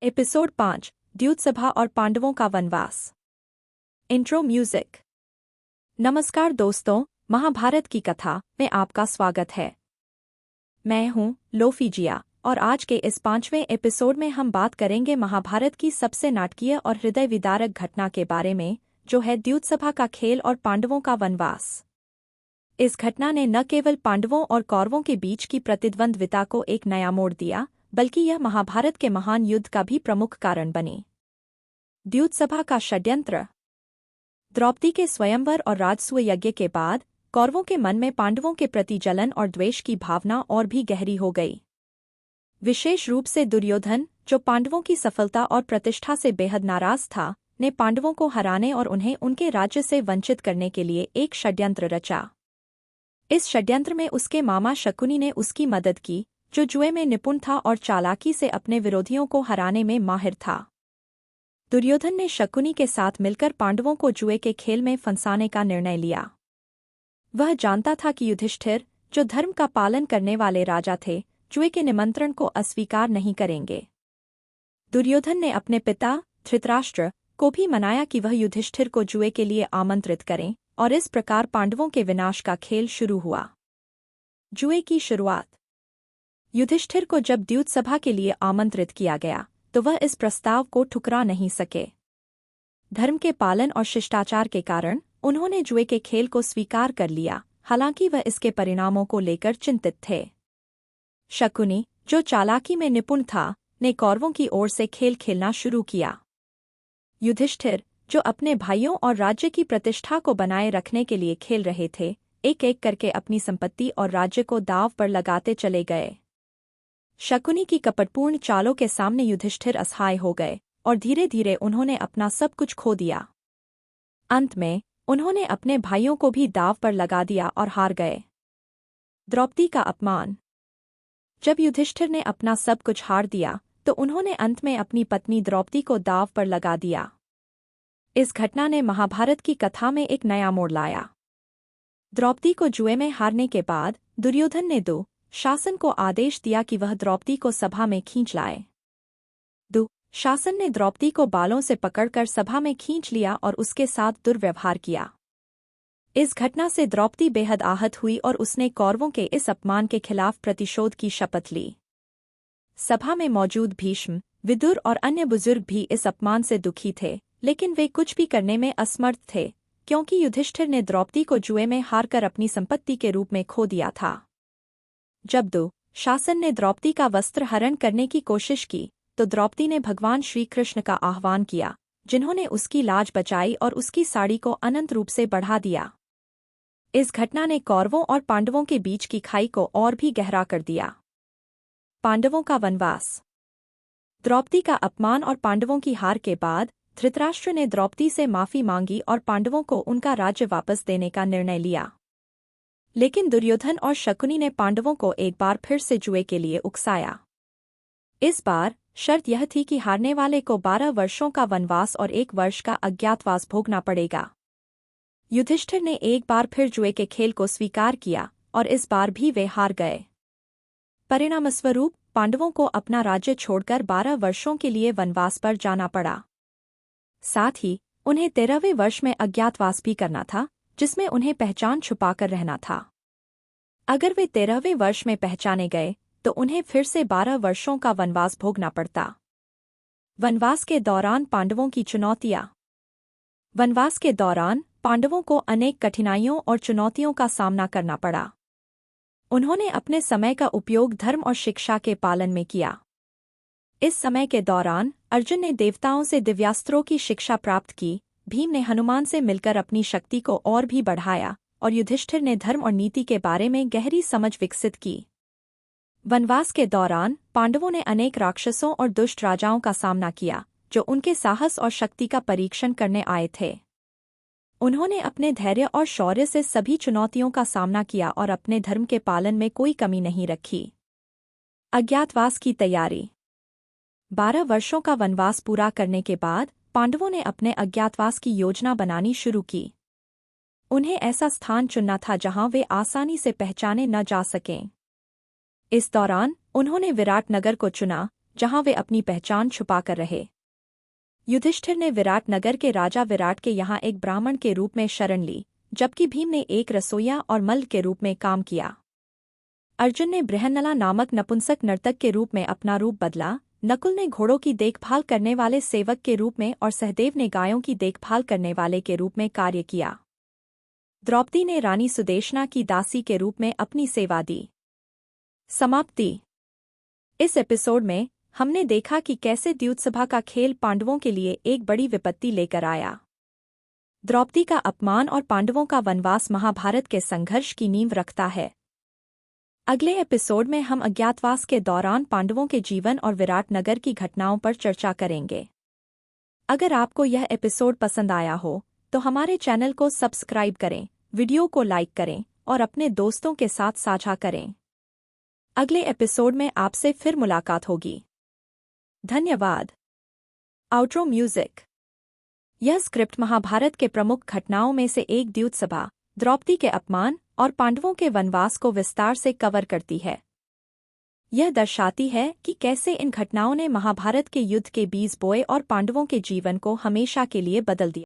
Episode 5 द्यूतसभा और पांडवों का वनवास। Intro music. नमस्कार दोस्तों, महाभारत की कथा में आपका स्वागत है। मैं हूं लोफीजिया और आज के इस 5वें एपिसोड में हम बात करेंगे महाभारत की सबसे नाटकीय और हृदय विदारक घटना के बारे में, जो है द्यूतसभा का खेल और पांडवों का वनवास। इस घटना ने न केवल पांडवों और कौरवों के बीच की प्रतिद्वंद्विता को एक नया मोड़ दिया, बल्कि यह महाभारत के महान युद्ध का भी प्रमुख कारण बनी। द्यूतसभा का षड्यंत्र। द्रौपदी के स्वयंवर और राजसूय यज्ञ के बाद कौरवों के मन में पांडवों के प्रति जलन और द्वेष की भावना और भी गहरी हो गई। विशेष रूप से दुर्योधन, जो पांडवों की सफलता और प्रतिष्ठा से बेहद नाराज था, ने पांडवों को हराने और उन्हें उनके राज्य से वंचित करने के लिए एक षड्यंत्र रचा। इस षड्यंत्र में उसके मामा शकुनी ने उसकी मदद की, जो जुए में निपुण था और चालाकी से अपने विरोधियों को हराने में माहिर था। दुर्योधन ने शकुनी के साथ मिलकर पांडवों को जुए के खेल में फंसाने का निर्णय लिया। वह जानता था कि युधिष्ठिर, जो धर्म का पालन करने वाले राजा थे, जुए के निमंत्रण को अस्वीकार नहीं करेंगे। दुर्योधन ने अपने पिता धृतराष्ट्र को भी मनाया कि वह युधिष्ठिर को जुए के लिए आमंत्रित करें, और इस प्रकार पांडवों के विनाश का खेल शुरू हुआ। जुए की शुरुआत। युधिष्ठिर को जब द्यूतसभा के लिए आमंत्रित किया गया, तो वह इस प्रस्ताव को ठुकरा नहीं सके। धर्म के पालन और शिष्टाचार के कारण उन्होंने जुए के खेल को स्वीकार कर लिया, हालांकि वह इसके परिणामों को लेकर चिंतित थे। शकुनी, जो चालाकी में निपुण था, ने कौरवों की ओर से खेल खेलना शुरू किया। युधिष्ठिर, जो अपने भाइयों और राज्य की प्रतिष्ठा को बनाए रखने के लिए खेल रहे थे, एक-एक करके अपनी संपत्ति और राज्य को दांव पर लगाते चले गए। शकुनी की कपटपूर्ण चालों के सामने युधिष्ठिर असहाय हो गए और धीरे धीरे उन्होंने अपना सब कुछ खो दिया। अंत में उन्होंने अपने भाइयों को भी दांव पर लगा दिया और हार गए। द्रौपदी का अपमान। जब युधिष्ठिर ने अपना सब कुछ हार दिया, तो उन्होंने अंत में अपनी पत्नी द्रौपदी को दांव पर लगा दिया। इस घटना ने महाभारत की कथा में एक नया मोड़ लाया। द्रौपदी को जुए में हारने के बाद दुर्योधन ने शासन को आदेश दिया कि वह द्रौपदी को सभा में खींच लाए। शासन ने द्रौपदी को बालों से पकड़कर सभा में खींच लिया और उसके साथ दुर्व्यवहार किया। इस घटना से द्रौपदी बेहद आहत हुई और उसने कौरवों के इस अपमान के खिलाफ प्रतिशोध की शपथ ली। सभा में मौजूद भीष्म, विदुर और अन्य बुजुर्ग भी इस अपमान से दुखी थे, लेकिन वे कुछ भी करने में असमर्थ थे, क्योंकि युधिष्ठिर ने द्रौपदी को जुए में हारकर अपनी संपत्ति के रूप में खो दिया था। जब शासन ने द्रौपदी का वस्त्र हरण करने की कोशिश की, तो द्रौपदी ने भगवान श्री कृष्ण का आह्वान किया, जिन्होंने उसकी लाज बचाई और उसकी साड़ी को अनंत रूप से बढ़ा दिया। इस घटना ने कौरवों और पांडवों के बीच की खाई को और भी गहरा कर दिया। पांडवों का वनवास। द्रौपदी का अपमान और पांडवों की हार के बाद धृतराष्ट्र ने द्रौपदी से माफी मांगी और पांडवों को उनका राज्य वापस देने का निर्णय लिया। लेकिन दुर्योधन और शकुनी ने पांडवों को एक बार फिर से जुए के लिए उकसाया। इस बार शर्त यह थी कि हारने वाले को 12 वर्षों का वनवास और 1 वर्ष का अज्ञातवास भोगना पड़ेगा। युधिष्ठिर ने एक बार फिर जुए के खेल को स्वीकार किया और इस बार भी वे हार गए। परिणामस्वरूप पांडवों को अपना राज्य छोड़कर 12 वर्षों के लिए वनवास पर जाना पड़ा। साथ ही उन्हें 13वें वर्ष में अज्ञातवास भी करना था, जिसमें उन्हें पहचान छुपाकर रहना था। अगर वे 13वें वर्ष में पहचाने गए, तो उन्हें फिर से 12 वर्षों का वनवास भोगना पड़ता। वनवास के दौरान पांडवों की चुनौतियां। वनवास के दौरान पांडवों को अनेक कठिनाइयों और चुनौतियों का सामना करना पड़ा। उन्होंने अपने समय का उपयोग धर्म और शिक्षा के पालन में किया। इस समय के दौरान अर्जुन ने देवताओं से दिव्यास्त्रों की शिक्षा प्राप्त की, भीम ने हनुमान से मिलकर अपनी शक्ति को और भी बढ़ाया, और युधिष्ठिर ने धर्म और नीति के बारे में गहरी समझ विकसित की। वनवास के दौरान पांडवों ने अनेक राक्षसों और दुष्ट राजाओं का सामना किया, जो उनके साहस और शक्ति का परीक्षण करने आए थे। उन्होंने अपने धैर्य और शौर्य से सभी चुनौतियों का सामना किया और अपने धर्म के पालन में कोई कमी नहीं रखी। अज्ञातवास की तैयारी। 12 वर्षों का वनवास पूरा करने के बाद पांडवों ने अपने अज्ञातवास की योजना बनानी शुरू की। उन्हें ऐसा स्थान चुनना था जहां वे आसानी से पहचाने न जा सकें। इस दौरान उन्होंने विराट नगर को चुना, जहां वे अपनी पहचान छुपाकर रहे। युधिष्ठिर ने विराट नगर के राजा विराट के यहाँ एक ब्राह्मण के रूप में शरण ली, जबकि भीम ने एक रसोइया और मल्ल के रूप में काम किया। अर्जुन ने बृहन्नला नामक नपुंसक नर्तक के रूप में अपना रूप बदला, नकुल ने घोड़ों की देखभाल करने वाले सेवक के रूप में और सहदेव ने गायों की देखभाल करने वाले के रूप में कार्य किया। द्रौपदी ने रानी सुदेशना की दासी के रूप में अपनी सेवा दी। समाप्ति। इस एपिसोड में हमने देखा कि कैसे द्यूतसभा का खेल पांडवों के लिए एक बड़ी विपत्ति लेकर आया। द्रौपदी का अपमान और पांडवों का वनवास महाभारत के संघर्ष की नींव रखता है। अगले एपिसोड में हम अज्ञातवास के दौरान पांडवों के जीवन और विराट नगर की घटनाओं पर चर्चा करेंगे। अगर आपको यह एपिसोड पसंद आया हो तो हमारे चैनल को सब्सक्राइब करें, वीडियो को लाइक करें और अपने दोस्तों के साथ साझा करें। अगले एपिसोड में आपसे फिर मुलाकात होगी। धन्यवाद। Outro music. यह स्क्रिप्ट महाभारत के प्रमुख घटनाओं में से एक द्यूतसभा, द्रौपदी के अपमान और पांडवों के वनवास को विस्तार से कवर करती है। यह दर्शाती है कि कैसे इन घटनाओं ने महाभारत के युद्ध के बीज बोए और पांडवों के जीवन को हमेशा के लिए बदल दिया।